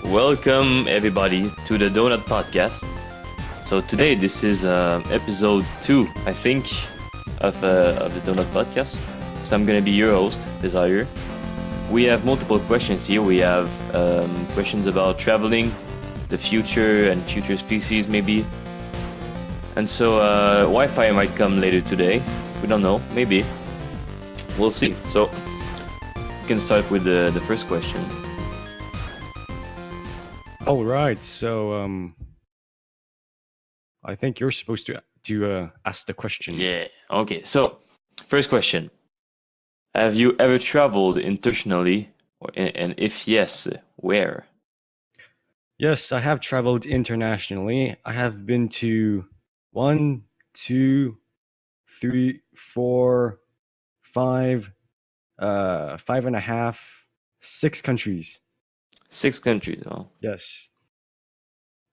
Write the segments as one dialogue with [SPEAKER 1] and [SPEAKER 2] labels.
[SPEAKER 1] Welcome everybody to the Doughnut podcast. So today this is episode 2, I think, of the Doughnut podcast. So I'm gonna be your host, Desire. We have multiple questions here. We have questions about traveling, the future and future species maybe. And so Wi-Fi might come later today. We don't know, maybe. We'll see. So we can start with the first question.
[SPEAKER 2] All right, so I think you're supposed to ask the question.
[SPEAKER 1] Yeah. Okay. So, first question: have you ever traveled internationally, and if yes, where?
[SPEAKER 2] Yes, I have traveled internationally. I have been to 1, 2, 3, 4, 5, 5.5, 6 countries.
[SPEAKER 1] 6 countries. Oh,
[SPEAKER 2] Yes,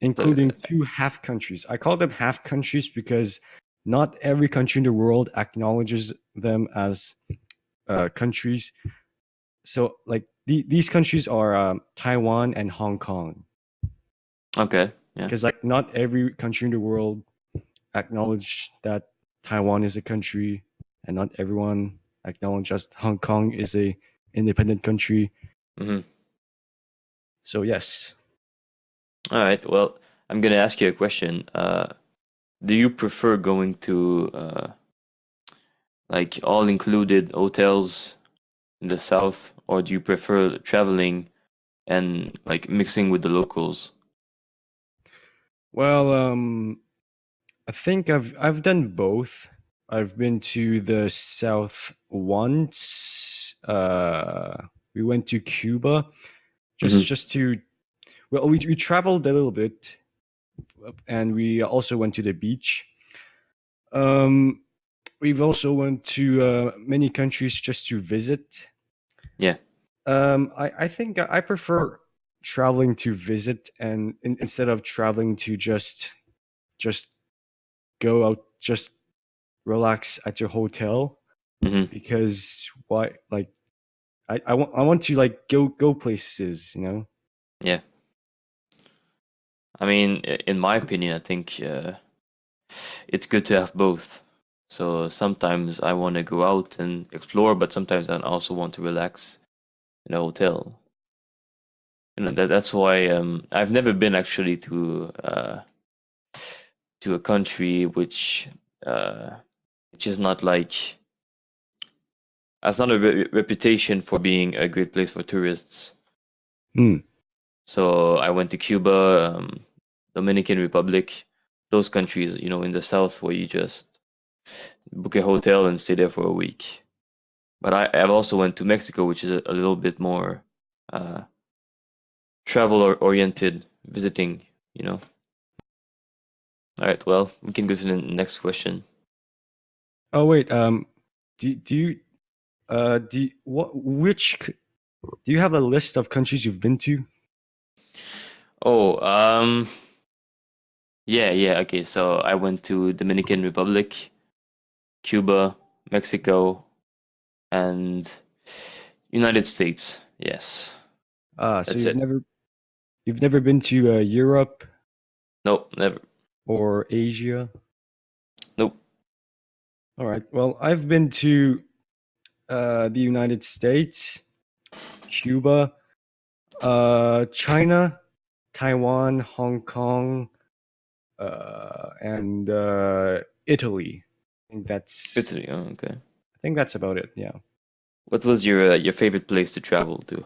[SPEAKER 2] including 2 half countries. I call them half countries because not every country in the world acknowledges them as countries. So, like these countries are Taiwan and Hong Kong.
[SPEAKER 1] okay. Yeah.
[SPEAKER 2] Because like not every country in the world acknowledge that Taiwan is a country, and not everyone acknowledges Hong Kong is a independent country.
[SPEAKER 1] Mm-hmm.
[SPEAKER 2] So yes.
[SPEAKER 1] All right. Well, I'm gonna ask you a question. Do you prefer going to like all-included hotels in the south, or do you prefer traveling and like mixing with the locals?
[SPEAKER 2] Well, I think I've done both. I've been to the south once. We went to Cuba, just to we traveled a little bit, and we also went to the beach. We've also went to many countries just to visit.
[SPEAKER 1] Yeah.
[SPEAKER 2] I think I prefer traveling to visit, and instead of traveling to just go out, just relax at your hotel.
[SPEAKER 1] Mm-hmm.
[SPEAKER 2] Because why? Like I want to like go places, you know.
[SPEAKER 1] Yeah. I mean, in my opinion, I think it's good to have both. So sometimes I want to go out and explore, but sometimes I also want to relax in a hotel. You know, that's why I've never been actually to a country which is not like has not a reputation for being a great place for tourists.
[SPEAKER 2] Hmm.
[SPEAKER 1] So I went to Cuba, Dominican Republic, those countries, you know, in the south where you just book a hotel and stay there for a week. But I've also went to Mexico, which is a little bit more travel oriented, visiting, you know. All right, well, we can go to the next question.
[SPEAKER 2] Oh wait, do you have a list of countries you've been to?
[SPEAKER 1] Oh, yeah, okay. So I went to Dominican Republic, Cuba, Mexico, and United States. Yes,
[SPEAKER 2] So
[SPEAKER 1] that's it.
[SPEAKER 2] you've never been to Europe
[SPEAKER 1] Nope, never.
[SPEAKER 2] or Asia?
[SPEAKER 1] Nope.
[SPEAKER 2] All right. Well, I've been to the United States, Cuba, China, Taiwan, Hong Kong, and Italy.
[SPEAKER 1] Italy. Oh, okay.
[SPEAKER 2] I think that's about it. Yeah.
[SPEAKER 1] What was your favorite place to travel to?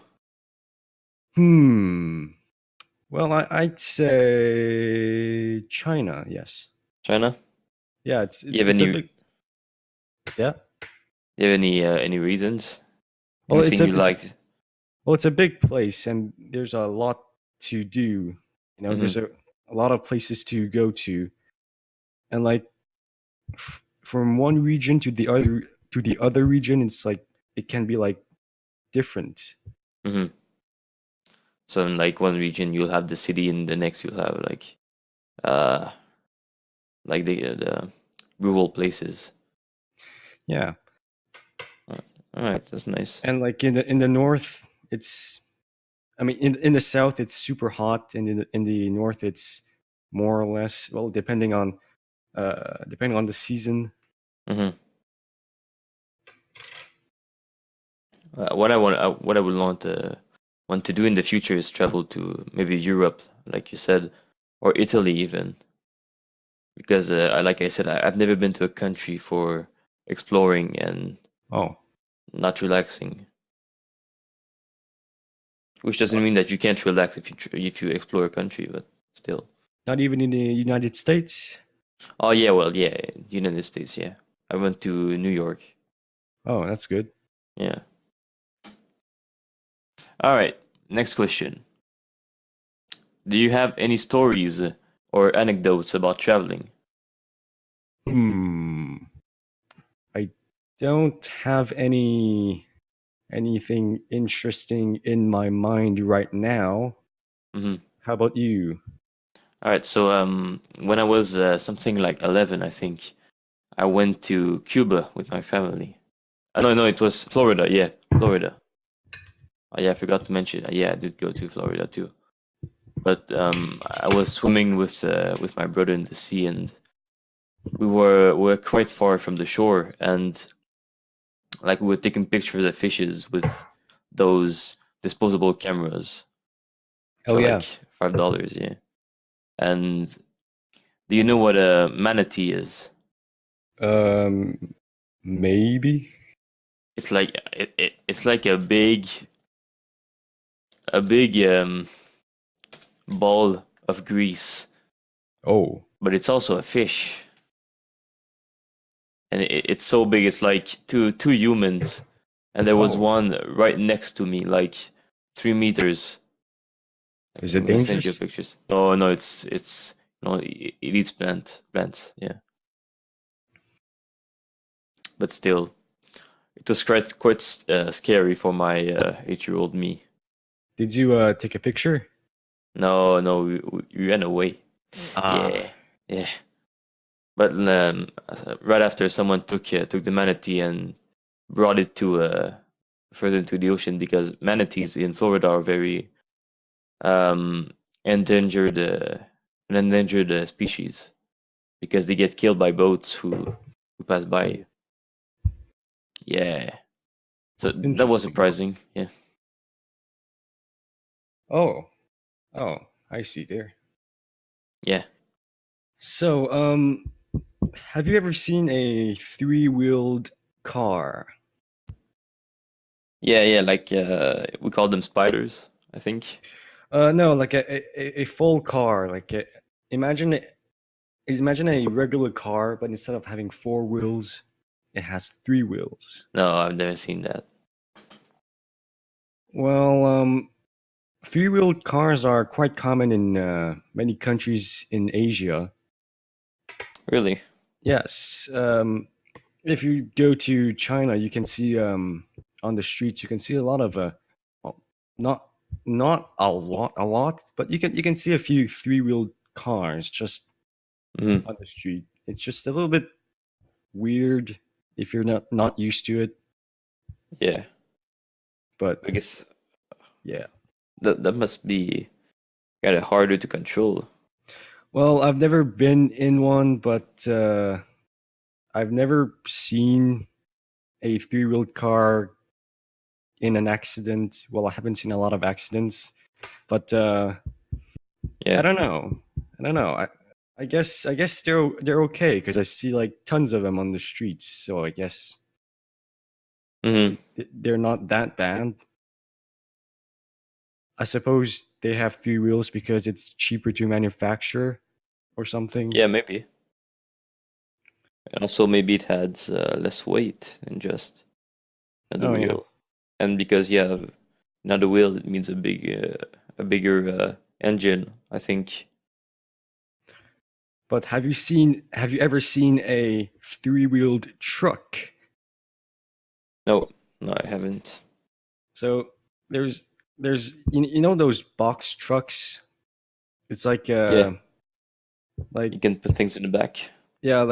[SPEAKER 2] Well, I'd say China. Yes.
[SPEAKER 1] China?
[SPEAKER 2] Yeah.
[SPEAKER 1] You have
[SPEAKER 2] It's a
[SPEAKER 1] any
[SPEAKER 2] big. Yeah.
[SPEAKER 1] you have any reasons?
[SPEAKER 2] Well,
[SPEAKER 1] Anything you liked?
[SPEAKER 2] it's a big place, and there's a lot to do. You know, there's a lot of places to go to, and like from one region to the other region, it's like it can be like different.
[SPEAKER 1] Mm-hmm. So in like one region you'll have the city, and the next you'll have uh like the rural places.
[SPEAKER 2] Yeah.
[SPEAKER 1] All right, that's nice.
[SPEAKER 2] And like in the north, it's I mean, in the south it's super hot, and in the north it's more or less, well, depending on the season.
[SPEAKER 1] Hmm. What I would want to do in the future is travel to maybe Europe, like you said, or Italy even, because like I said, I've never been to a country for exploring and
[SPEAKER 2] Oh,
[SPEAKER 1] not relaxing. Which doesn't mean that you can't relax if you explore a country, but still.
[SPEAKER 2] not even in the United States.
[SPEAKER 1] Oh yeah, well yeah, United States, yeah. I went to New York.
[SPEAKER 2] Oh, that's good.
[SPEAKER 1] Yeah. All right. Next question. Do you have any stories or anecdotes about traveling?
[SPEAKER 2] Hmm. I don't have anything interesting in my mind right now.
[SPEAKER 1] Hmm.
[SPEAKER 2] How about you?
[SPEAKER 1] All right. So when I was something like 11, I think I went to Cuba with my family. No, no, it was Florida. Yeah, Florida. Oh, yeah, I forgot to mention. Yeah, I did go to Florida too. But I was swimming with my brother in the sea, and we were quite far from the shore, and like we were taking pictures of fishes with those disposable cameras
[SPEAKER 2] Oh
[SPEAKER 1] for like
[SPEAKER 2] yeah.
[SPEAKER 1] $5. Yeah. And do you know what a manatee is?
[SPEAKER 2] Um, maybe.
[SPEAKER 1] It's like a big ball of grease,
[SPEAKER 2] Oh,
[SPEAKER 1] but it's also a fish, and it's so big. It's like two humans, and there was
[SPEAKER 2] oh.
[SPEAKER 1] one right next to me, like 3 meters.
[SPEAKER 2] Is
[SPEAKER 1] I'm
[SPEAKER 2] it
[SPEAKER 1] gonna send you
[SPEAKER 2] dangerous?
[SPEAKER 1] pictures. No, no, it's no, it eats plants. Yeah, but still, it was quite scary for my 8-year-old me.
[SPEAKER 2] Did you take a picture?
[SPEAKER 1] No, no, we ran away.
[SPEAKER 2] Ah,
[SPEAKER 1] Yeah, yeah. But right after, someone took the manatee and brought it to further into the ocean, because manatees in Florida are very um, endangered, an endangered species, because they get killed by boats who pass by. Yeah, so that was
[SPEAKER 2] interesting.
[SPEAKER 1] surprising. Yeah,
[SPEAKER 2] Oh, oh, I see there.
[SPEAKER 1] yeah,
[SPEAKER 2] So, have you ever seen a three-wheeled car?
[SPEAKER 1] yeah. Like we call them spiders, I think.
[SPEAKER 2] No, like a full car. Imagine imagine a regular car, but instead of having four wheels, it has three wheels.
[SPEAKER 1] No, I've never seen that.
[SPEAKER 2] Well, three-wheeled cars are quite common in many countries in Asia.
[SPEAKER 1] Really?
[SPEAKER 2] Yes, if you go to China, you can see on the streets, you can see a lot of well, not not a lot, but you can see a few three-wheeled cars just
[SPEAKER 1] Hmm.
[SPEAKER 2] on the street. It's just a little bit weird if you're not used to it,
[SPEAKER 1] Yeah,
[SPEAKER 2] but
[SPEAKER 1] I guess
[SPEAKER 2] yeah.
[SPEAKER 1] that must be kind of harder to control.
[SPEAKER 2] Well, I've never been in one, but I've never seen a three-wheeled car in an accident. Well, I haven't seen a lot of accidents, but I
[SPEAKER 1] Yeah.
[SPEAKER 2] don't know. I don't know. I guess they're okay because I see like tons of them on the streets. So I guess
[SPEAKER 1] Hmm.
[SPEAKER 2] they're not that bad. I suppose they have three wheels because it's cheaper to manufacture or something.
[SPEAKER 1] Yeah, maybe. And also, maybe it has less weight than just another
[SPEAKER 2] Oh yeah.
[SPEAKER 1] wheel. And because yeah, another wheel, it means a bigger engine, I think.
[SPEAKER 2] But have you ever seen a three-wheeled truck?
[SPEAKER 1] No, no, I haven't.
[SPEAKER 2] So there's you know those box trucks? It's
[SPEAKER 1] Yeah,
[SPEAKER 2] like
[SPEAKER 1] you can put things in the back.
[SPEAKER 2] yeah,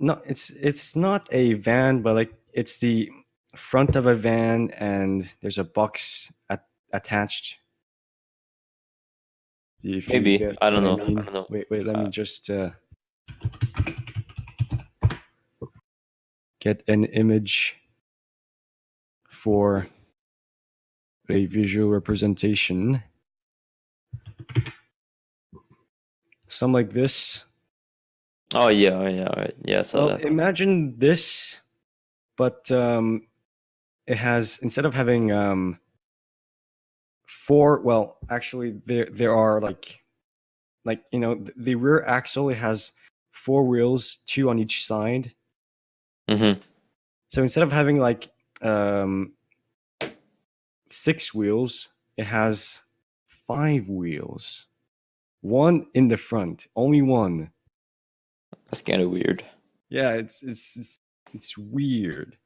[SPEAKER 2] no, it's not a van, but like it's the front of a van, and there's a box attached. If you
[SPEAKER 1] Maybe.
[SPEAKER 2] get
[SPEAKER 1] I don't
[SPEAKER 2] what I
[SPEAKER 1] know. I
[SPEAKER 2] mean.
[SPEAKER 1] don't know.
[SPEAKER 2] Wait, let me just get an image for a visual representation. Something like this.
[SPEAKER 1] Oh yeah, all right. Yeah, I saw
[SPEAKER 2] Well,
[SPEAKER 1] that.
[SPEAKER 2] imagine this, but it has, instead of having four. Well, actually, there are like the rear axle. It has four wheels, two on each side.
[SPEAKER 1] Mm-hmm.
[SPEAKER 2] So instead of having like um, six wheels, it has five wheels. One in the front, only one.
[SPEAKER 1] That's kind of weird.
[SPEAKER 2] Yeah, it's weird.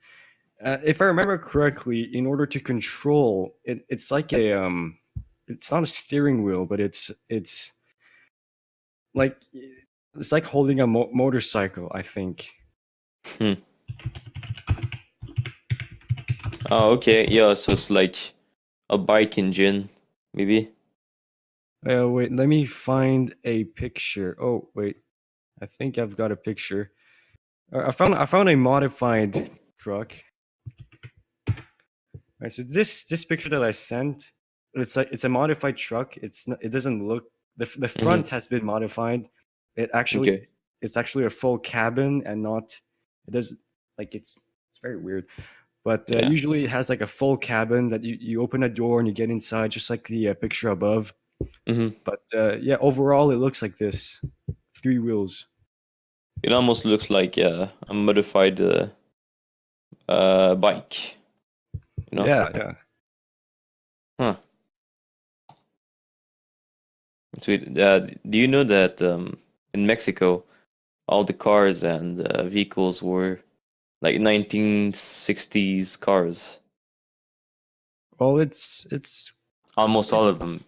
[SPEAKER 2] If I remember correctly, in order to control it, it's like it's not a steering wheel, but it's like it's like holding a motorcycle, I think.
[SPEAKER 1] Hmm. Oh, okay. Yeah, so it's like a bike engine, maybe.
[SPEAKER 2] Wait, let me find a picture. Oh, wait, I think I've got a picture. I found a modified truck. Right, so this picture that I sent, it's a modified truck. It doesn't look, the front
[SPEAKER 1] Mm-hmm.
[SPEAKER 2] has been modified. It actually
[SPEAKER 1] Okay.
[SPEAKER 2] it's actually a full cabin and not, it does, like it's very weird. But
[SPEAKER 1] Yeah.
[SPEAKER 2] usually it has like a full cabin that you open a door and you get inside, just like the picture above.
[SPEAKER 1] Mm-hmm.
[SPEAKER 2] But yeah, overall it looks like this: three wheels.
[SPEAKER 1] It almost looks like a modified bike, you know?
[SPEAKER 2] Yeah, yeah.
[SPEAKER 1] Huh. Sweet. Do you know that in Mexico, all the cars and vehicles were like 1960s cars?
[SPEAKER 2] Well, it's
[SPEAKER 1] Almost all of them.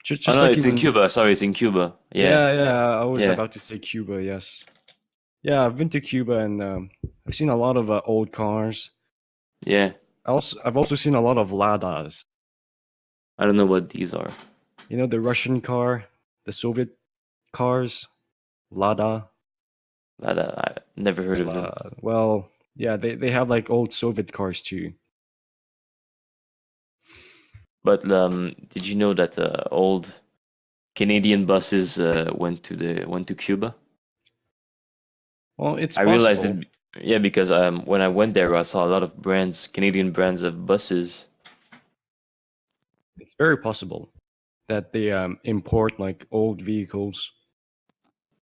[SPEAKER 2] just
[SPEAKER 1] Oh
[SPEAKER 2] just
[SPEAKER 1] no,
[SPEAKER 2] like
[SPEAKER 1] it's in
[SPEAKER 2] in.
[SPEAKER 1] Cuba. Sorry, it's in Cuba. Yeah,
[SPEAKER 2] Yeah. I was
[SPEAKER 1] yeah,
[SPEAKER 2] about to say Cuba. Yes. Yeah, I've been to Cuba and I've seen a lot of old cars.
[SPEAKER 1] yeah.
[SPEAKER 2] I've also seen a lot of Ladas.
[SPEAKER 1] I don't know what these are.
[SPEAKER 2] You know, the Russian car, the Soviet cars, Lada.
[SPEAKER 1] I never heard of them.
[SPEAKER 2] Well, yeah, they have like old Soviet cars too.
[SPEAKER 1] But did you know that old Canadian buses went to Cuba?
[SPEAKER 2] Well, it's
[SPEAKER 1] I realized
[SPEAKER 2] possible.
[SPEAKER 1] it. Yeah, because when I went there, I saw a lot of brands, Canadian brands of buses.
[SPEAKER 2] It's very possible that they import like old vehicles.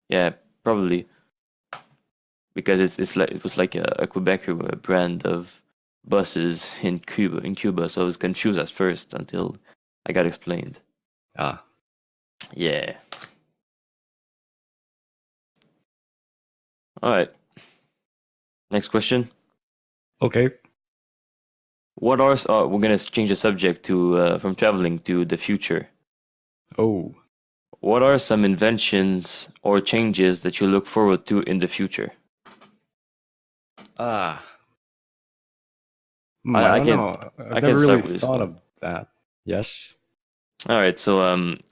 [SPEAKER 1] Yeah, probably because it's like it was like a Quebec brand of buses in Cuba. So I was confused at first until I got explained.
[SPEAKER 2] Ah,
[SPEAKER 1] Yeah. All right. Next question.
[SPEAKER 2] okay.
[SPEAKER 1] What are we're gonna change the subject to from traveling to the future.
[SPEAKER 2] Oh,
[SPEAKER 1] What are some inventions or changes that you look forward to in the future?
[SPEAKER 2] ah. I
[SPEAKER 1] I
[SPEAKER 2] don't
[SPEAKER 1] can
[SPEAKER 2] know. I've
[SPEAKER 1] I can
[SPEAKER 2] never really
[SPEAKER 1] start with this
[SPEAKER 2] thought
[SPEAKER 1] one.
[SPEAKER 2] of that. Yes.
[SPEAKER 1] All right, so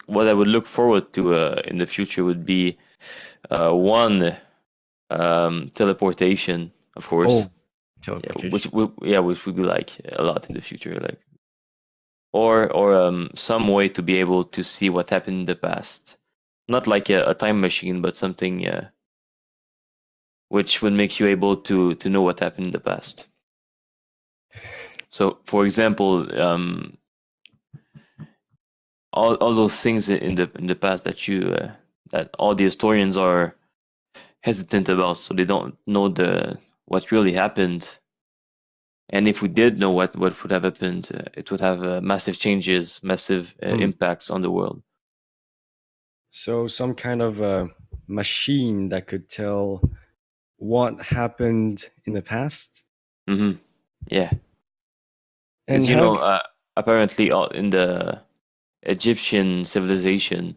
[SPEAKER 1] what I would look forward to in the future would be one teleportation, of course.
[SPEAKER 2] Oh,
[SPEAKER 1] Yeah,
[SPEAKER 2] teleportation.
[SPEAKER 1] which would be like a lot in the future, like or some way to be able to see what happened in the past, not like a time machine, but something which would make you able to know what happened in the past. So, for example, all those things in the past that that all the historians are hesitant about, so they don't know the what really happened. And if we did know what would have happened, it would have massive changes, massive
[SPEAKER 2] Hmm.
[SPEAKER 1] impacts on the world.
[SPEAKER 2] So some kind of machine that could tell what happened in the past.
[SPEAKER 1] Hmm. Yeah,
[SPEAKER 2] And
[SPEAKER 1] because
[SPEAKER 2] how?
[SPEAKER 1] apparently in the Egyptian civilization,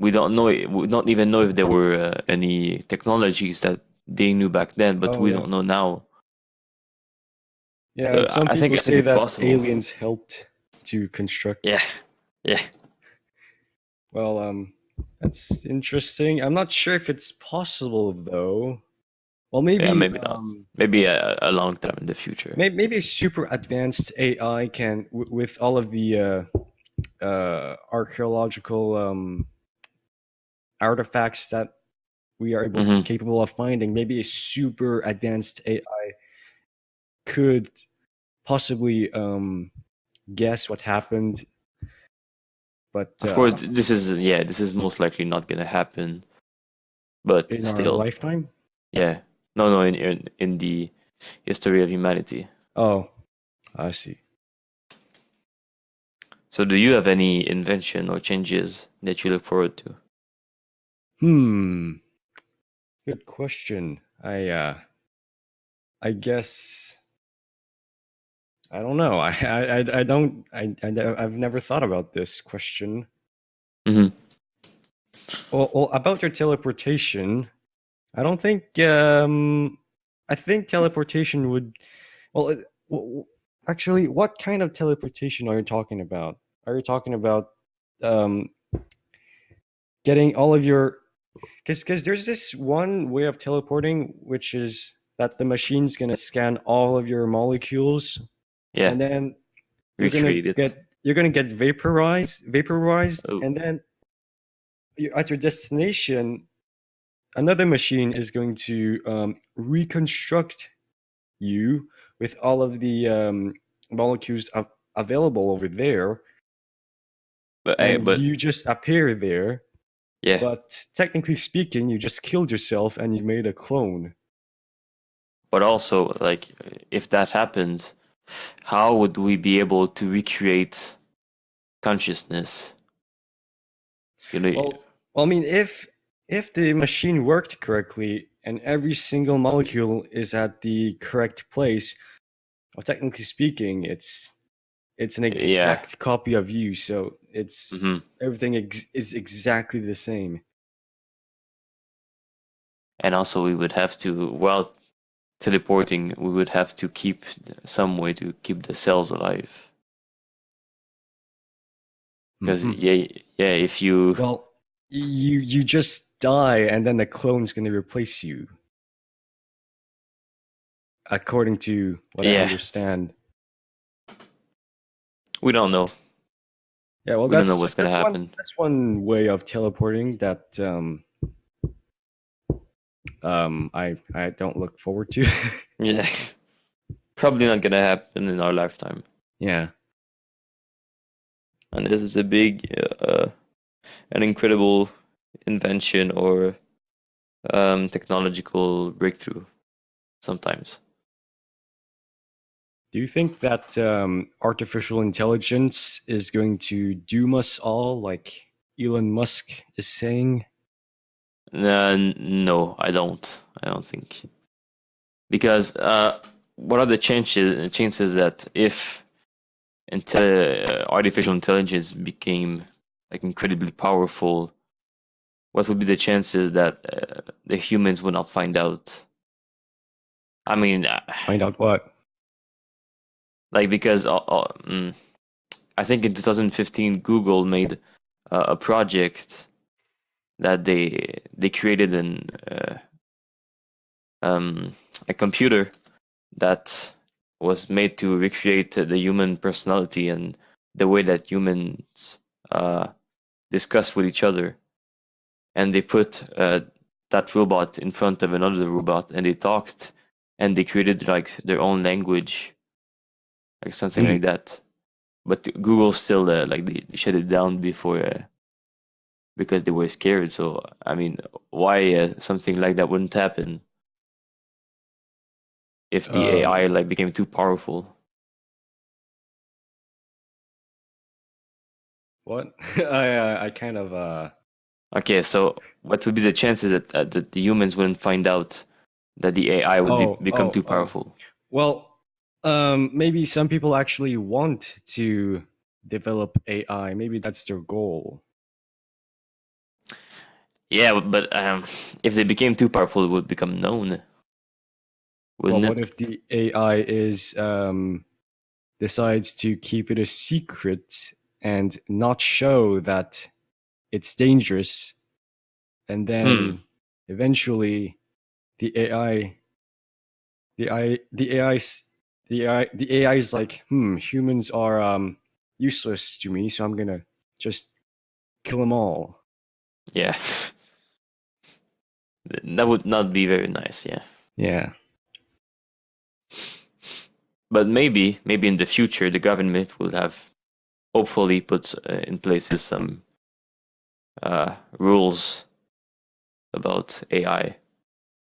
[SPEAKER 1] we don't even know if there were any technologies that they knew back then, but
[SPEAKER 2] Oh
[SPEAKER 1] we
[SPEAKER 2] yeah,
[SPEAKER 1] don't know now.
[SPEAKER 2] yeah.
[SPEAKER 1] So
[SPEAKER 2] And some
[SPEAKER 1] I
[SPEAKER 2] people
[SPEAKER 1] think
[SPEAKER 2] say
[SPEAKER 1] it's
[SPEAKER 2] that
[SPEAKER 1] possible.
[SPEAKER 2] aliens helped to construct.
[SPEAKER 1] Yeah, yeah.
[SPEAKER 2] Well, that's interesting. I'm not sure if it's possible though. Well,
[SPEAKER 1] Yeah,
[SPEAKER 2] maybe
[SPEAKER 1] maybe not. Maybe a long time in the future.
[SPEAKER 2] maybe a super advanced AI can, with all of the archaeological artifacts that we are
[SPEAKER 1] Hmm.
[SPEAKER 2] capable of finding, maybe a super advanced AI could possibly guess what happened. But
[SPEAKER 1] Of course, this is most likely not gonna happen. But
[SPEAKER 2] in our
[SPEAKER 1] still,
[SPEAKER 2] lifetime.
[SPEAKER 1] yeah, no, in the history of humanity.
[SPEAKER 2] Oh, I see.
[SPEAKER 1] So, do you have any invention or changes that you look forward to?
[SPEAKER 2] Hmm. Good question. I guess I don't know. I don't I've never thought about this question.
[SPEAKER 1] Hmm.
[SPEAKER 2] Well, about your teleportation, I don't think I think teleportation would well, actually, what kind of teleportation are you talking about? Are you talking about um getting all of your because there's this one way of teleporting which is that the machine's going to scan all of your molecules
[SPEAKER 1] Yeah,
[SPEAKER 2] and then
[SPEAKER 1] recreate it.
[SPEAKER 2] you're gonna get vaporized,
[SPEAKER 1] Oh,
[SPEAKER 2] and then at your destination, another machine is going to reconstruct you with all of the molecules available over there, and
[SPEAKER 1] but
[SPEAKER 2] you just appear there.
[SPEAKER 1] yeah,
[SPEAKER 2] But technically speaking, you just killed yourself and you made a clone.
[SPEAKER 1] but also like if that happens, how would we be able to recreate consciousness? You know,
[SPEAKER 2] Well, I mean, if the machine worked correctly and every single molecule is at the correct place, well, technically speaking, it's an
[SPEAKER 1] yeah.
[SPEAKER 2] exact copy of you. So it's
[SPEAKER 1] Hmm.
[SPEAKER 2] everything is exactly the same.
[SPEAKER 1] And also, we would have to, while teleporting, we would have to keep some way to keep the cells alive. Because
[SPEAKER 2] Hmm.
[SPEAKER 1] yeah, if you,
[SPEAKER 2] Well, you just die, and then the clone's going to replace you, according to what I
[SPEAKER 1] yeah,
[SPEAKER 2] understand.
[SPEAKER 1] we don't know.
[SPEAKER 2] Yeah, well,
[SPEAKER 1] We don't know what's gonna
[SPEAKER 2] that's
[SPEAKER 1] happen.
[SPEAKER 2] one way of teleporting that I don't look forward to.
[SPEAKER 1] Yeah, probably not gonna happen in our lifetime.
[SPEAKER 2] Yeah.
[SPEAKER 1] And this is a big, an incredible invention or technological breakthrough. Sometimes.
[SPEAKER 2] Do you think that artificial intelligence is going to doom us all, like Elon Musk is saying?
[SPEAKER 1] No, I don't. I don't think because what are the chances that if artificial intelligence became like incredibly powerful, what would be the chances that the humans would not find out? I mean,
[SPEAKER 2] Find out what?
[SPEAKER 1] like because I think in 2015 Google made a project that they created um, a computer that was made to recreate the human personality and the way that humans discuss with each other. And they put that robot in front of another robot, and they talked, and they created like their own language, like something
[SPEAKER 2] Hmm.
[SPEAKER 1] like that. But Google still like they shut it down before because they were scared. So I mean, why something like that wouldn't happen if the AI
[SPEAKER 2] Uh,
[SPEAKER 1] like became too powerful?
[SPEAKER 2] what? I kind of
[SPEAKER 1] Okay, so what would be the chances that the humans wouldn't find out that the AI would become too
[SPEAKER 2] oh.
[SPEAKER 1] powerful?
[SPEAKER 2] Well, maybe some people actually want to develop AI. Maybe that's their goal.
[SPEAKER 1] Yeah, but if they became too powerful, it would become known,
[SPEAKER 2] Well,
[SPEAKER 1] wouldn't
[SPEAKER 2] what
[SPEAKER 1] it?
[SPEAKER 2] if the AI is decides to keep it a secret and not show that it's dangerous, and
[SPEAKER 1] Hmm.
[SPEAKER 2] then eventually the AI, the AI is like, humans are useless to me, so I'm gonna just kill them all.
[SPEAKER 1] Yeah. That would not be very nice, yeah.
[SPEAKER 2] Yeah,
[SPEAKER 1] But maybe in the future, the government will have hopefully put in places some rules about AI.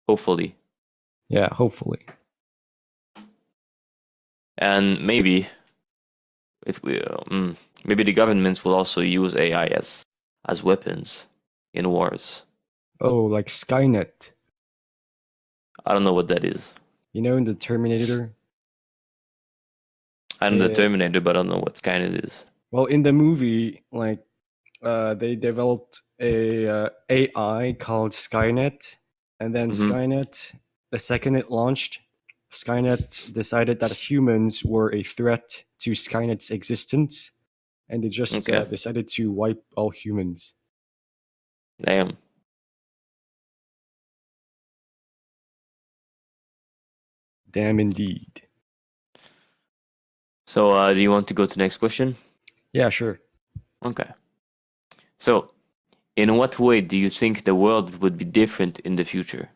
[SPEAKER 1] Hopefully.
[SPEAKER 2] yeah, hopefully.
[SPEAKER 1] And it will, maybe the governments will also use AI as weapons in wars.
[SPEAKER 2] Oh, like Skynet,
[SPEAKER 1] I don't know what that is.
[SPEAKER 2] in the Terminator.
[SPEAKER 1] I'm the
[SPEAKER 2] Uh,
[SPEAKER 1] Terminator, but I don't know what kind it is.
[SPEAKER 2] well, in the movie, like they developed a AI called Skynet, and then
[SPEAKER 1] Mm-hmm.
[SPEAKER 2] Skynet, the second it launched, Skynet decided that humans were a threat to Skynet's existence, and they just
[SPEAKER 1] Okay.
[SPEAKER 2] decided to wipe all humans.
[SPEAKER 1] Damn.
[SPEAKER 2] Damn, indeed.
[SPEAKER 1] So, do you want to go to the next question?
[SPEAKER 2] Yeah, sure.
[SPEAKER 1] Okay. So, in what way do you think the world would be different in the future?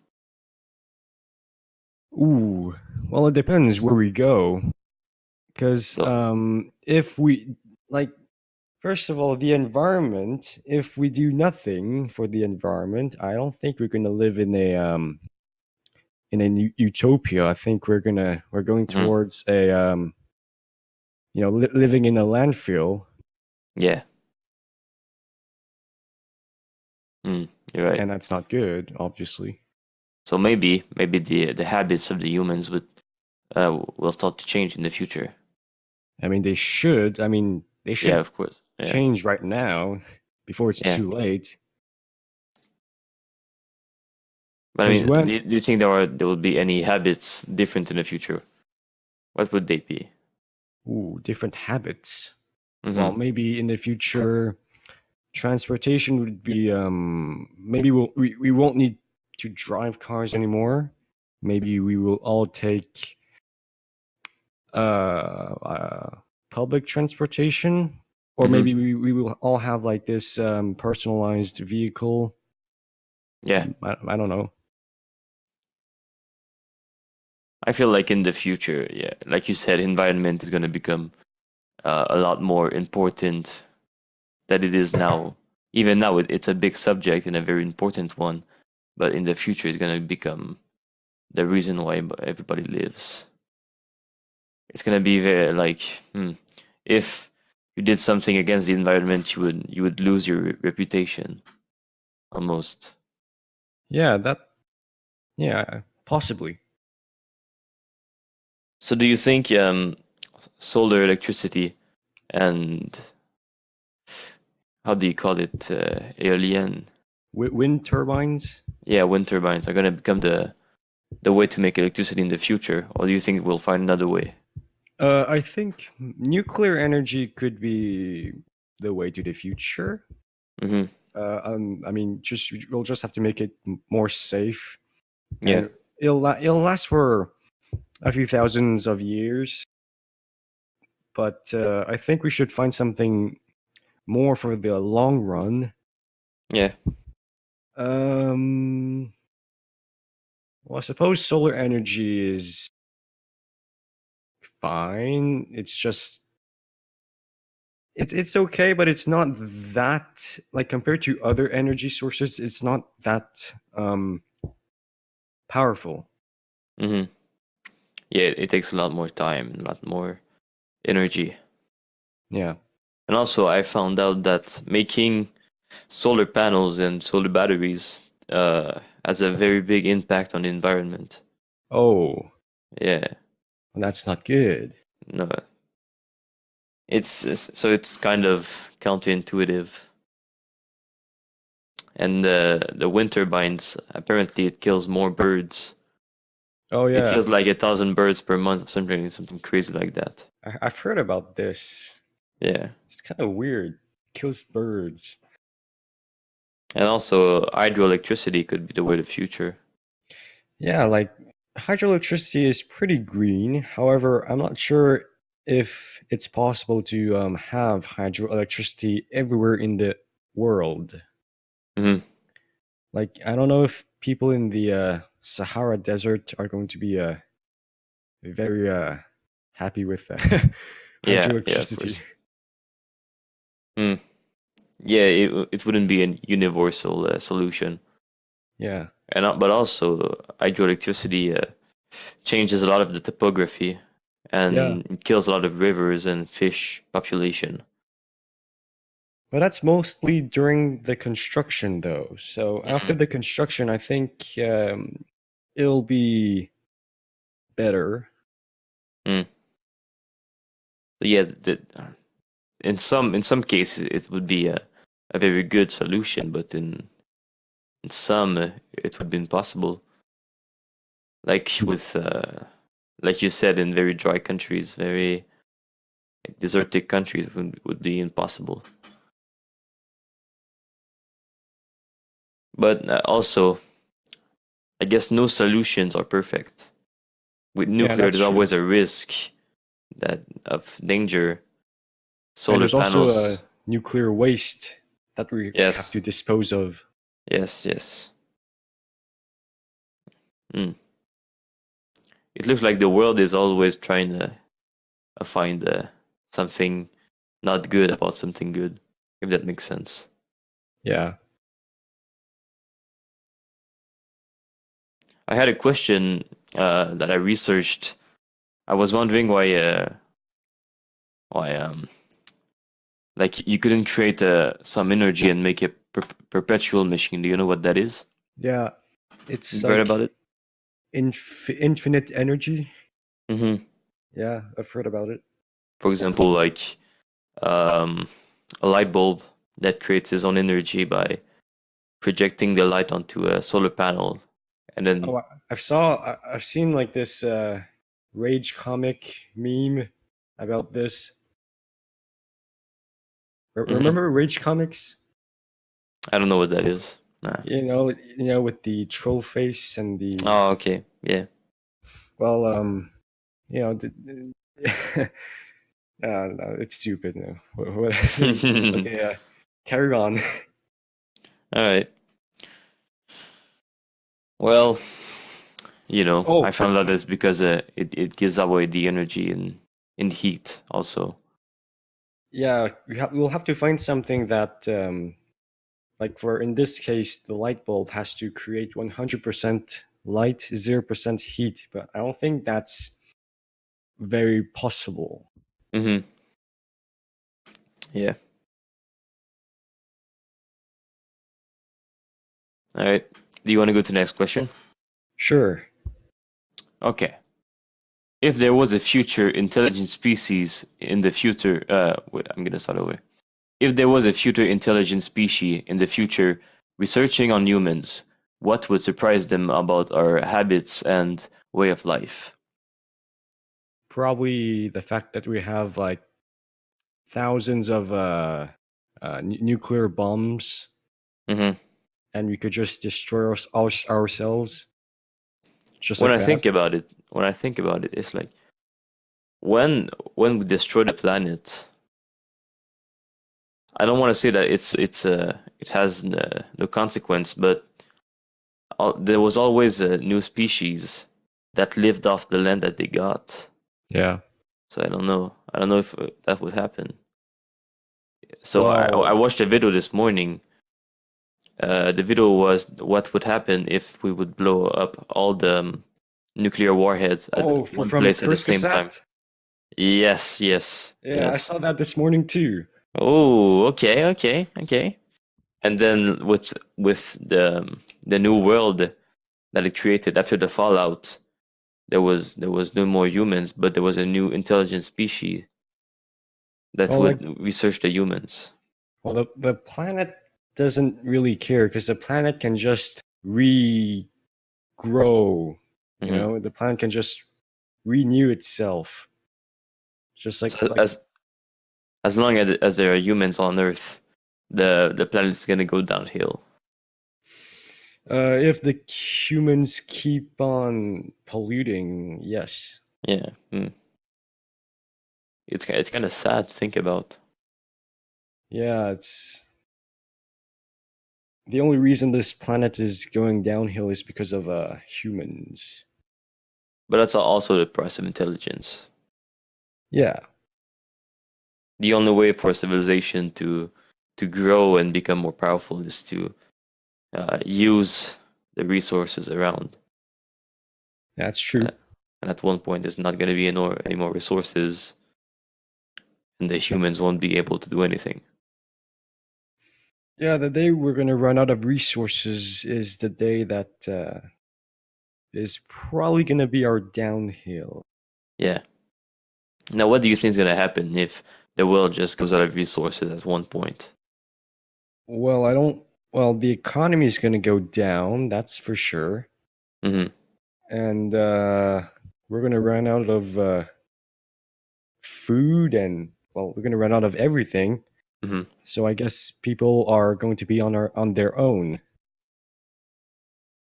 [SPEAKER 2] Ooh, well, it depends where we go, because
[SPEAKER 1] So,
[SPEAKER 2] if we like, first of all, the environment. If we do nothing for the environment, I don't think we're gonna live in a utopia. I think we're going
[SPEAKER 1] mhm,
[SPEAKER 2] towards a living in a landfill,
[SPEAKER 1] yeah, you're right.
[SPEAKER 2] and that's not good, obviously.
[SPEAKER 1] So maybe the habits of the humans will start to change in the future.
[SPEAKER 2] I mean, they should. I mean, they
[SPEAKER 1] Yeah,
[SPEAKER 2] should
[SPEAKER 1] of course. Yeah,
[SPEAKER 2] change right now before it's
[SPEAKER 1] yeah.
[SPEAKER 2] too late.
[SPEAKER 1] But I
[SPEAKER 2] Because
[SPEAKER 1] mean,
[SPEAKER 2] when
[SPEAKER 1] do you think there will be any habits different in the future? What would they be?
[SPEAKER 2] different habits. Well,
[SPEAKER 1] Mm-hmm.
[SPEAKER 2] maybe in the future, transportation would be maybe we won't need to drive cars anymore. Maybe we will all take public transportation, or
[SPEAKER 1] Mm-hmm.
[SPEAKER 2] maybe we will all have like this personalized vehicle.
[SPEAKER 1] Yeah,
[SPEAKER 2] I don't know.
[SPEAKER 1] I feel like in the future, yeah, like you said, environment is going to become a lot more important than it is now. Even now, it's a big subject and a very important one, but in the future, it's going to become the reason why everybody lives. It's going to be very like, if you did something against the environment, you would lose your reputation almost.
[SPEAKER 2] Yeah, yeah, possibly.
[SPEAKER 1] So, do you think solar electricity and how do you call it, eolian?
[SPEAKER 2] Wind turbines.
[SPEAKER 1] Yeah, wind turbines are going to become the way to make electricity in the future, or do you think we'll find another way?
[SPEAKER 2] I think nuclear energy could be the way to the future.
[SPEAKER 1] Mm-hmm.
[SPEAKER 2] I mean, we'll just have to make it more safe,
[SPEAKER 1] Yeah.
[SPEAKER 2] and it'll last for a few thousands of years. But I think we should find something more for the long run.
[SPEAKER 1] Yeah.
[SPEAKER 2] Um, well, I suppose solar energy is fine. It's just it's okay, but it's not that, like, compared to other energy sources. It's not that powerful.
[SPEAKER 1] Mm-hmm. Yeah, it takes a lot more time, a lot more energy.
[SPEAKER 2] Yeah.
[SPEAKER 1] And also, I found out that making solar panels and solar batteries has a very big impact on the environment.
[SPEAKER 2] Oh,
[SPEAKER 1] Yeah,
[SPEAKER 2] well, that's not good.
[SPEAKER 1] no, so it's kind of counterintuitive. And the wind turbines, apparently, it kills more birds.
[SPEAKER 2] Oh
[SPEAKER 1] It
[SPEAKER 2] yeah,
[SPEAKER 1] kills like 1,000 birds per month, or something crazy like that.
[SPEAKER 2] I've heard about this.
[SPEAKER 1] Yeah,
[SPEAKER 2] It's kind of weird. Kills birds.
[SPEAKER 1] And also, hydroelectricity could be the way of the future.
[SPEAKER 2] Yeah, like hydroelectricity is pretty green. However, I'm not sure if it's possible to have hydroelectricity everywhere in the world.
[SPEAKER 1] Hmm.
[SPEAKER 2] Like, I don't know if people in the Sahara Desert are going to be very happy with
[SPEAKER 1] Yeah, yeah, of
[SPEAKER 2] hydroelectricity.
[SPEAKER 1] course. Hmm. Yeah, it wouldn't be a universal solution.
[SPEAKER 2] Yeah,
[SPEAKER 1] And but also hydroelectricity changes a lot of the topography
[SPEAKER 2] yeah.
[SPEAKER 1] and kills a lot of rivers and fish population.
[SPEAKER 2] But that's mostly during the construction, though. So after
[SPEAKER 1] Mhm.
[SPEAKER 2] the construction, I think it'll be better.
[SPEAKER 1] Mm. So yeah, in some cases it would be a very good solution, but in some it would be impossible. Like with like you said, in very dry countries, very like, desertic countries would be impossible. But also, I guess no solutions are perfect. With
[SPEAKER 2] Yeah,
[SPEAKER 1] nuclear,
[SPEAKER 2] that's
[SPEAKER 1] there's
[SPEAKER 2] true.
[SPEAKER 1] always a risk that of danger.
[SPEAKER 2] And
[SPEAKER 1] Solar
[SPEAKER 2] there's also
[SPEAKER 1] panels,
[SPEAKER 2] nuclear waste that we have
[SPEAKER 1] yes,
[SPEAKER 2] to dispose of.
[SPEAKER 1] yes, yes. Mm. It looks like the world is always trying to find something not good about something good, if that makes sense.
[SPEAKER 2] Yeah.
[SPEAKER 1] I had a question that I researched. I was wondering why like you couldn't create some energy and make a perpetual machine. Do you know what that is?
[SPEAKER 2] Yeah. It's
[SPEAKER 1] You've heard about
[SPEAKER 2] like
[SPEAKER 1] it?
[SPEAKER 2] infinite energy.
[SPEAKER 1] Hmm.
[SPEAKER 2] Yeah, I've heard about it.
[SPEAKER 1] For example, like um, a light bulb that creates its own energy by projecting the light onto a solar panel, and then
[SPEAKER 2] Oh, I've seen like this rage comic meme about this.
[SPEAKER 1] mhm.
[SPEAKER 2] Remember rage comics?
[SPEAKER 1] I don't know what that is. Nah.
[SPEAKER 2] With the troll face and the
[SPEAKER 1] Oh, okay. Yeah.
[SPEAKER 2] well, you know, the, no, it's stupid. No,
[SPEAKER 1] All
[SPEAKER 2] okay, carry on.
[SPEAKER 1] right. Well, I
[SPEAKER 2] Oh,
[SPEAKER 1] found out that's because it gives away the energy in heat also.
[SPEAKER 2] yeah, we'll have to find something that, like for in this case, the light bulb has to create 100% light, 0% heat. But I don't think that's very possible.
[SPEAKER 1] Hmm. Yeah. All right. Do you want to go to the next question?
[SPEAKER 2] Sure.
[SPEAKER 1] Okay. If there was a future intelligent species in the future, wait, I'm gonna start over. If there was a future intelligent species in the future researching on humans, what would surprise them about our habits and way of life?
[SPEAKER 2] Probably the fact that we have like thousands of nuclear bombs
[SPEAKER 1] Hmm.
[SPEAKER 2] and we could just destroy ourselves just
[SPEAKER 1] When
[SPEAKER 2] like
[SPEAKER 1] I
[SPEAKER 2] that.
[SPEAKER 1] think about it, it's like when we destroy the planet, I don't want to say that it has no consequence, but there was always a new species that lived off the land that they got.
[SPEAKER 2] Yeah.
[SPEAKER 1] So I don't know. I don't know if that would happen. So I
[SPEAKER 2] Well,
[SPEAKER 1] watched a video this morning. The video was what would happen if we would blow up all the nuclear warheads at
[SPEAKER 2] oh,
[SPEAKER 1] one
[SPEAKER 2] from
[SPEAKER 1] place at the same time.
[SPEAKER 2] Kurzgesagt?
[SPEAKER 1] Yes, yes,
[SPEAKER 2] Yeah, I
[SPEAKER 1] yes.
[SPEAKER 2] saw that this morning too.
[SPEAKER 1] Oh, okay, okay, okay. And then with the new world that it created after the fallout, there was no more humans, but there was a new intelligent species that
[SPEAKER 2] Well, like,
[SPEAKER 1] would research the humans.
[SPEAKER 2] well, the planet doesn't really care because the planet can just regrow.
[SPEAKER 1] Hmm.
[SPEAKER 2] The planet can just renew itself, just like
[SPEAKER 1] So as long as there are humans on Earth, the planet is gonna go downhill.
[SPEAKER 2] If the humans keep on polluting, yes.
[SPEAKER 1] Yeah. It's kind of sad to think about.
[SPEAKER 2] Yeah, it's the only reason this planet is going downhill is because of humans.
[SPEAKER 1] But that's also the price of intelligence.
[SPEAKER 2] Yeah,
[SPEAKER 1] The only way for civilization to grow and become more powerful is to use the resources around.
[SPEAKER 2] that's true.
[SPEAKER 1] And at one point, there's not going to be any more resources, and the humans won't be able to do anything.
[SPEAKER 2] Yeah, the day we're gonna run out of resources is the day that is probably gonna be our downhill.
[SPEAKER 1] Yeah. Now, what do you think is going to happen if the world just goes out of resources at one point?
[SPEAKER 2] Well, I don't. Well, the economy is gonna go down, that's for sure,
[SPEAKER 1] Hmm.
[SPEAKER 2] and we're gonna run out of food, and well, we're gonna run out of everything.
[SPEAKER 1] Hmm.
[SPEAKER 2] So I guess people are going to be on their own.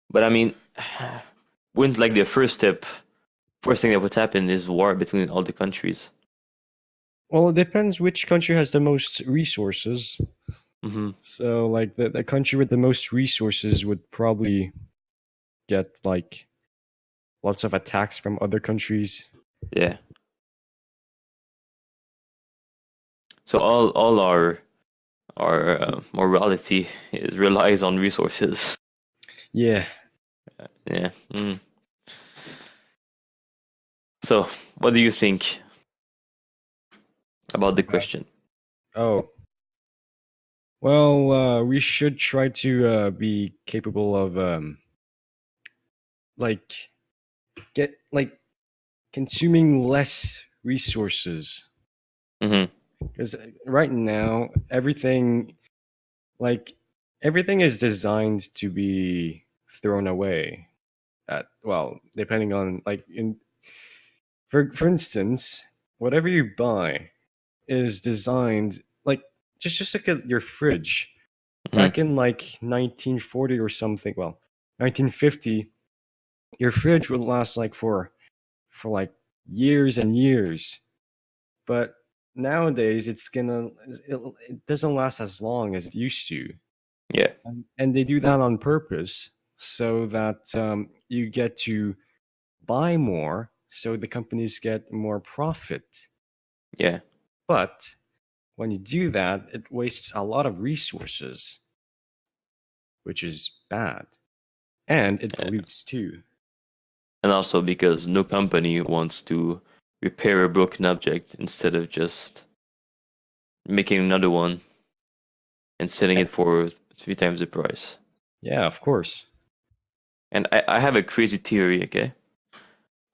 [SPEAKER 1] But I mean, wouldn't like the first thing that would happen is war between all the countries.
[SPEAKER 2] Well, it depends which country has the most resources.
[SPEAKER 1] Hmm.
[SPEAKER 2] So, like the country with the most resources would probably get like lots of attacks from other countries.
[SPEAKER 1] Yeah. So all our morality relies on resources.
[SPEAKER 2] Yeah.
[SPEAKER 1] Yeah. So, what do you think about the question?
[SPEAKER 2] Oh. Well, we should try to be capable of like get like consuming less resources
[SPEAKER 1] Hmm.
[SPEAKER 2] because right now like everything is designed to be thrown away at well depending on like in for instance whatever you buy is designed like just look at your fridge
[SPEAKER 1] Hmm.
[SPEAKER 2] back in like 1940 or something well 1950 your fridge would last like for like years and years but nowadays it doesn't last as long as it used to.
[SPEAKER 1] Yeah.
[SPEAKER 2] And they do that on purpose so that you get to buy more so the companies get more profit.
[SPEAKER 1] Yeah.
[SPEAKER 2] But when you do that, it wastes a lot of resources, which is bad. And it
[SPEAKER 1] Yeah.
[SPEAKER 2] pollutes too.
[SPEAKER 1] And also because no company wants to repair a broken object instead of just making another one and selling it for 3 times the price.
[SPEAKER 2] Yeah, of course.
[SPEAKER 1] And I have a crazy theory, okay?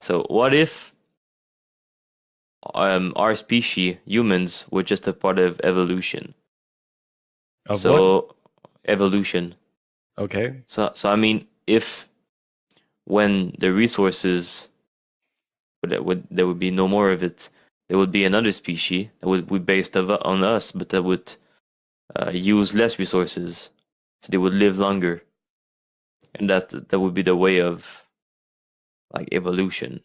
[SPEAKER 1] So what if our species, humans, were just a part of evolution?
[SPEAKER 2] Of what?
[SPEAKER 1] So evolution.
[SPEAKER 2] Okay.
[SPEAKER 1] So I mean, if when the resources there would be no more of it, there would be another species that would be based on us, but that would use less resources, so they would live longer, and that would be the way of like evolution.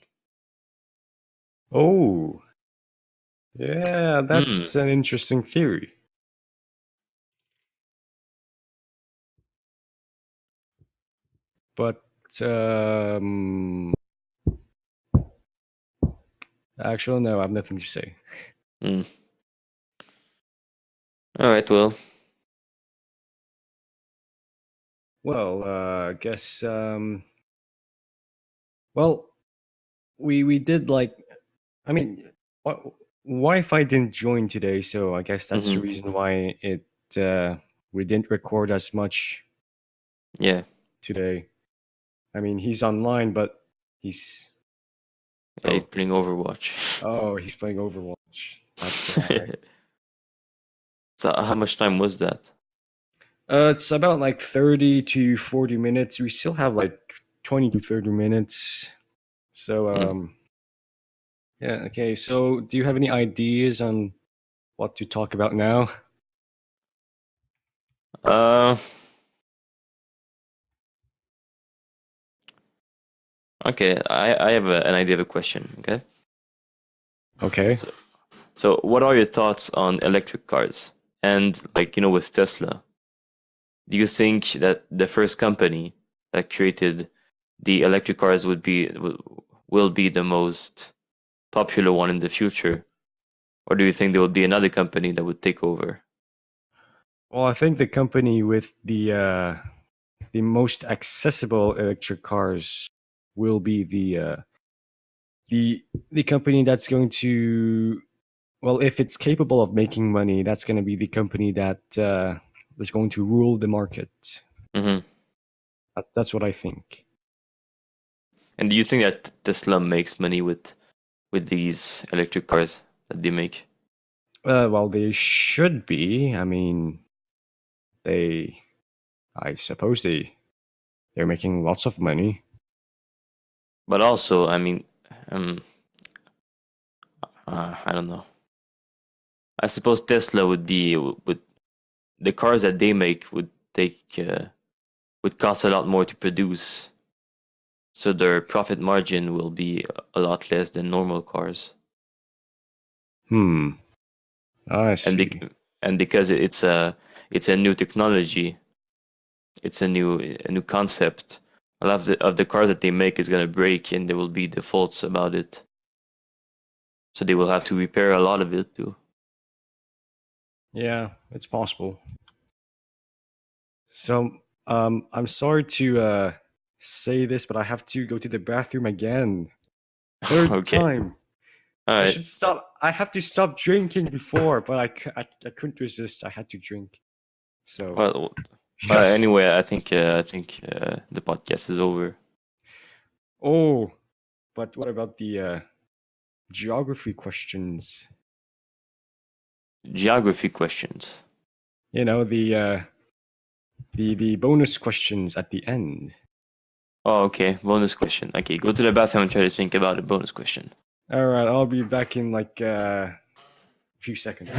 [SPEAKER 2] Oh, yeah,
[SPEAKER 1] Hmm.
[SPEAKER 2] that's an interesting theory. But um, actually, no, I have nothing to say.
[SPEAKER 1] Hmm. All right. Well.
[SPEAKER 2] Well, I guess well, we did like I mean, Wi-Fi didn't join today, so I guess that's the
[SPEAKER 1] Hmm.
[SPEAKER 2] reason why it we didn't record as much
[SPEAKER 1] Yeah.
[SPEAKER 2] today. I mean, he's online, but he's
[SPEAKER 1] Yeah. He's
[SPEAKER 2] oh
[SPEAKER 1] playing Overwatch.
[SPEAKER 2] he's playing Overwatch. That's why.
[SPEAKER 1] So how much time was that?
[SPEAKER 2] It's about like 30 to 40 minutes. We still have like 20 to 30 minutes. So
[SPEAKER 1] Hmm.
[SPEAKER 2] yeah, okay. So do you have any ideas on what to talk about now?
[SPEAKER 1] Uh. Okay, I have an idea of a question. Okay,
[SPEAKER 2] Okay.
[SPEAKER 1] so what are your thoughts on electric cars? And like with Tesla, do you think that the first company that created the electric cars will be the most popular one in the future, or do you think there would be another company that would take over?
[SPEAKER 2] Well, I think the company with the most accessible electric cars will be the company that's going to, well, if it's capable of making money, that's going to be the company that is going to rule the market.
[SPEAKER 1] Hmm.
[SPEAKER 2] That's what I think.
[SPEAKER 1] And do you think that Tesla makes money with these electric cars that they make?
[SPEAKER 2] Well, they should be. I mean, they, I suppose they're making lots of money.
[SPEAKER 1] But also, I mean, um, I don't know. I suppose Tesla would the cars that they make would cost a lot more to produce, so their profit margin will be a lot less than normal cars.
[SPEAKER 2] Hmm. I
[SPEAKER 1] And
[SPEAKER 2] see.
[SPEAKER 1] because it's a new technology, it's a new concept. A lot of the cars that they make is gonna break, and there will be defaults about it. So they will have to repair a lot of it too.
[SPEAKER 2] Yeah, it's possible. So, I'm sorry to say this, but I have to go to the bathroom again. Third
[SPEAKER 1] Okay,
[SPEAKER 2] time.
[SPEAKER 1] all
[SPEAKER 2] I
[SPEAKER 1] right.
[SPEAKER 2] should stop. I have to stop drinking before, but I couldn't resist. I had to drink. So,
[SPEAKER 1] Well,
[SPEAKER 2] yes.
[SPEAKER 1] anyway, I think the podcast is over.
[SPEAKER 2] Oh, but what about the geography questions?
[SPEAKER 1] Geography questions.
[SPEAKER 2] You know, the bonus questions at the end.
[SPEAKER 1] Oh, okay. Bonus question. Okay, go to the bathroom and try to think about a bonus question.
[SPEAKER 2] All right, I'll be back in like a few seconds.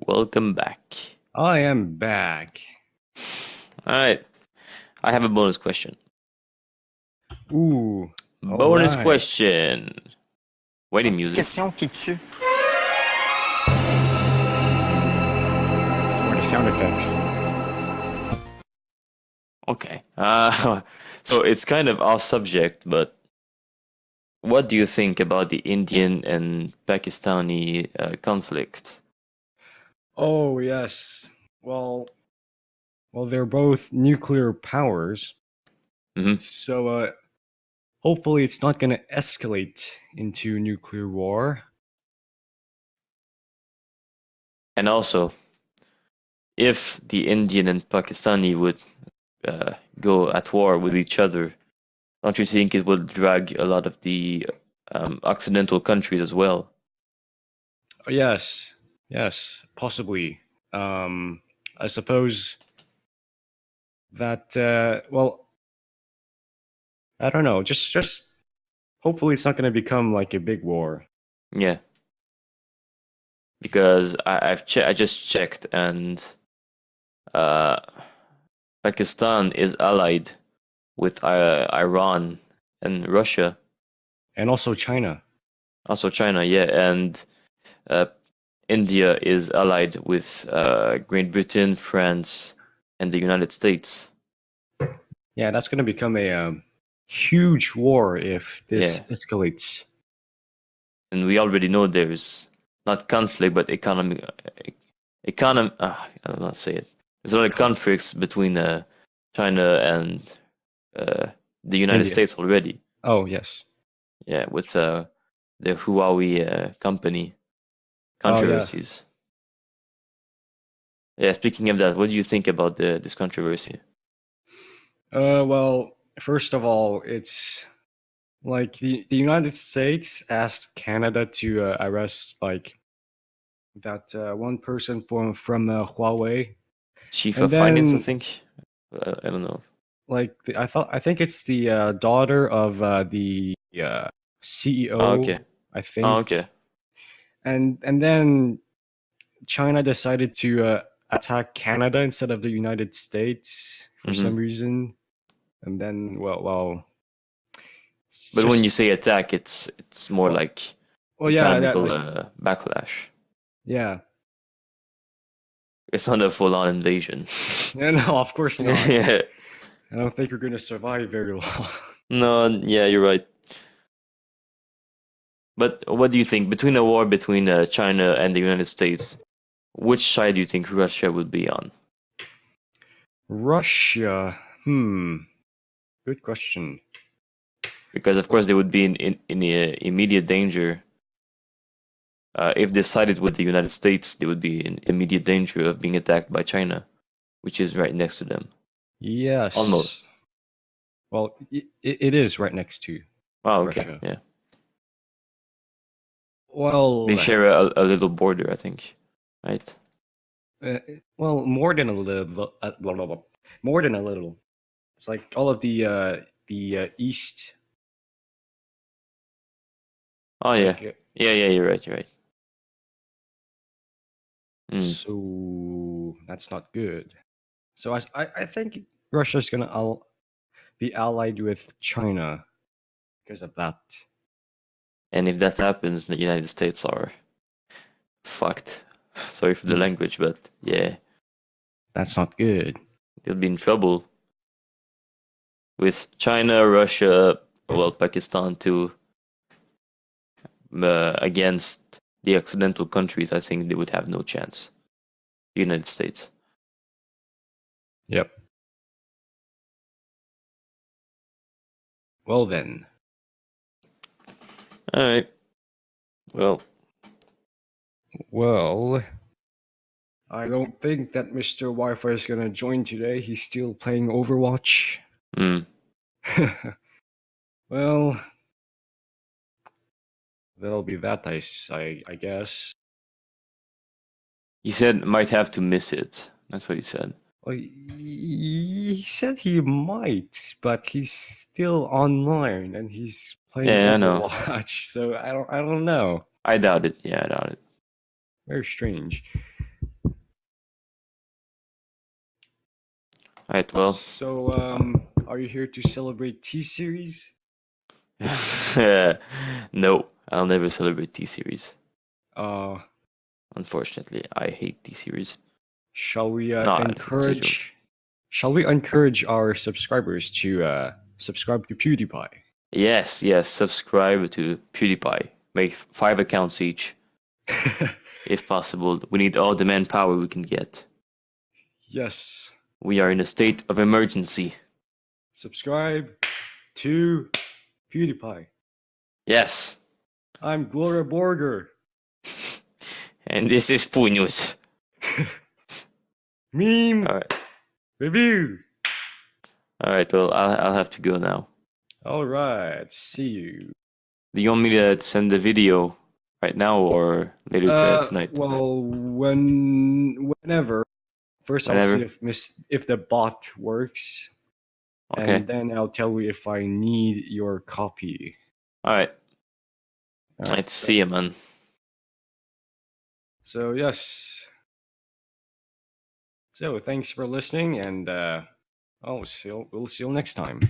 [SPEAKER 1] Welcome back.
[SPEAKER 2] I am back.
[SPEAKER 1] All right. I have a bonus question.
[SPEAKER 2] Ooh, all
[SPEAKER 1] Bonus
[SPEAKER 2] right.
[SPEAKER 1] question. Waiting music.
[SPEAKER 3] Question qui tue.
[SPEAKER 2] It's more the sound effects.
[SPEAKER 1] Okay. So it's kind of off subject, but what do you think about the Indian and Pakistani conflict?
[SPEAKER 2] Oh yes. Well, they're both nuclear powers,
[SPEAKER 1] Hmm.
[SPEAKER 2] so hopefully it's not going to escalate into nuclear war.
[SPEAKER 1] And also, if the Indian and Pakistani would go at war with each other, don't you think it would drag a lot of the Occidental countries as well?
[SPEAKER 2] Oh, yes, yes, possibly. Um, I suppose that well, I don't know. Just hopefully it's not going to become like a big war.
[SPEAKER 1] Yeah, because I just checked, and uh, Pakistan is allied with Iran and Russia,
[SPEAKER 2] And also China.
[SPEAKER 1] also China. Yeah, and uh, India is allied with Great Britain, France, and the United States.
[SPEAKER 2] Yeah, that's going to become a huge war if this
[SPEAKER 1] Yeah,
[SPEAKER 2] escalates.
[SPEAKER 1] and we already know there's not conflict, but economy. I don't know how to say it. There's a lot of conflicts between China and uh, the United
[SPEAKER 2] India.
[SPEAKER 1] States already.
[SPEAKER 2] Oh, yes.
[SPEAKER 1] Yeah, with the Huawei company
[SPEAKER 2] Oh, yeah.
[SPEAKER 1] controversies. Yeah, speaking of that, what do you think about this controversy?
[SPEAKER 2] Well, first of all, it's like the United States asked Canada to arrest like that one person from Huawei,
[SPEAKER 1] Chief
[SPEAKER 2] and
[SPEAKER 1] of Finance, I
[SPEAKER 2] then
[SPEAKER 1] think. I don't know.
[SPEAKER 2] like I think it's the daughter of the
[SPEAKER 1] Oh,
[SPEAKER 2] CEO,
[SPEAKER 1] okay.
[SPEAKER 2] I
[SPEAKER 1] Oh,
[SPEAKER 2] think,
[SPEAKER 1] okay.
[SPEAKER 2] and then China decided to attack Canada instead of the United States for
[SPEAKER 1] Hmm.
[SPEAKER 2] some reason, and then it's
[SPEAKER 1] But when
[SPEAKER 2] just
[SPEAKER 1] you say attack, it's more
[SPEAKER 2] well,
[SPEAKER 1] like
[SPEAKER 2] yeah, that
[SPEAKER 1] economical
[SPEAKER 2] like
[SPEAKER 1] backlash.
[SPEAKER 2] yeah.
[SPEAKER 1] It's not a full-on invasion.
[SPEAKER 2] No, no, of course not.
[SPEAKER 1] Yeah.
[SPEAKER 2] I don't think we're going to survive very long.
[SPEAKER 1] No, yeah, you're right. But what do you think between a war between China and the United States? Which side do you think Russia would be on?
[SPEAKER 2] Russia. Good question.
[SPEAKER 1] Because of course they would be in immediate danger. If they sided with the United States, they would be in immediate danger of being attacked by China, which is right next to them.
[SPEAKER 2] Yes.
[SPEAKER 1] Almost.
[SPEAKER 2] Well, it is right next to
[SPEAKER 1] Oh, okay.
[SPEAKER 2] Russia.
[SPEAKER 1] Yeah. They
[SPEAKER 2] Well,
[SPEAKER 1] share a little border, I think. Right?
[SPEAKER 2] uh, well, more than a little. Blah, blah, blah. More than a little. It's like all of the east.
[SPEAKER 1] Oh, yeah.
[SPEAKER 2] Like
[SPEAKER 1] Yeah, you're right, you're right. Mm.
[SPEAKER 2] so, that's not good. So I think Russia's gonna be allied with China because of that.
[SPEAKER 1] And if that happens, the United States are fucked. Sorry for the
[SPEAKER 2] Mm,
[SPEAKER 1] language, but yeah,
[SPEAKER 2] That's not good.
[SPEAKER 1] they'll be in trouble with China, Russia, well, Pakistan too, against the Occidental countries. I think they would have no chance. The United States.
[SPEAKER 2] Yep. Well then.
[SPEAKER 1] All right. Well,
[SPEAKER 2] Well, I don't think that Mr. Wi-Fi is gonna join today. He's still playing Overwatch.
[SPEAKER 1] mm,
[SPEAKER 2] Well, that'll be that. I guess.
[SPEAKER 1] he said might have to miss it. That's what he said.
[SPEAKER 2] Well, he said he might, but he's still online and he's playing
[SPEAKER 1] Yeah, I know.
[SPEAKER 2] Overwatch. So I don't know.
[SPEAKER 1] I doubt it. Yeah, I doubt it.
[SPEAKER 2] Very strange.
[SPEAKER 1] All right. Well,
[SPEAKER 2] So are you here to celebrate T series?
[SPEAKER 1] no, I'll never celebrate T series.
[SPEAKER 2] Uh,
[SPEAKER 1] Unfortunately, I hate T series.
[SPEAKER 2] shall we
[SPEAKER 1] No, it's a joke.
[SPEAKER 2] encourage our subscribers to subscribe to PewDiePie?
[SPEAKER 1] Yes, subscribe to PewDiePie. Make 5 accounts each, if possible. We need all the manpower we can get.
[SPEAKER 2] Yes.
[SPEAKER 1] We are in a state of emergency.
[SPEAKER 2] Subscribe to PewDiePie.
[SPEAKER 1] Yes.
[SPEAKER 2] I'm Gloria Borger.
[SPEAKER 1] And this is Poo News.
[SPEAKER 2] Meme
[SPEAKER 1] Alright.
[SPEAKER 2] review.
[SPEAKER 1] Alright, well, I'll have to go now.
[SPEAKER 2] All right. See you.
[SPEAKER 1] Do you want me to send the video right now or later tonight?
[SPEAKER 2] Well, whenever. First, I'll
[SPEAKER 1] Whenever?
[SPEAKER 2] see if the bot works,
[SPEAKER 1] Okay.
[SPEAKER 2] and then I'll tell you if I need your copy.
[SPEAKER 1] Alright.
[SPEAKER 2] All right.
[SPEAKER 1] Let's see you, man.
[SPEAKER 2] So yes. So thanks for listening, and we'll see you next time.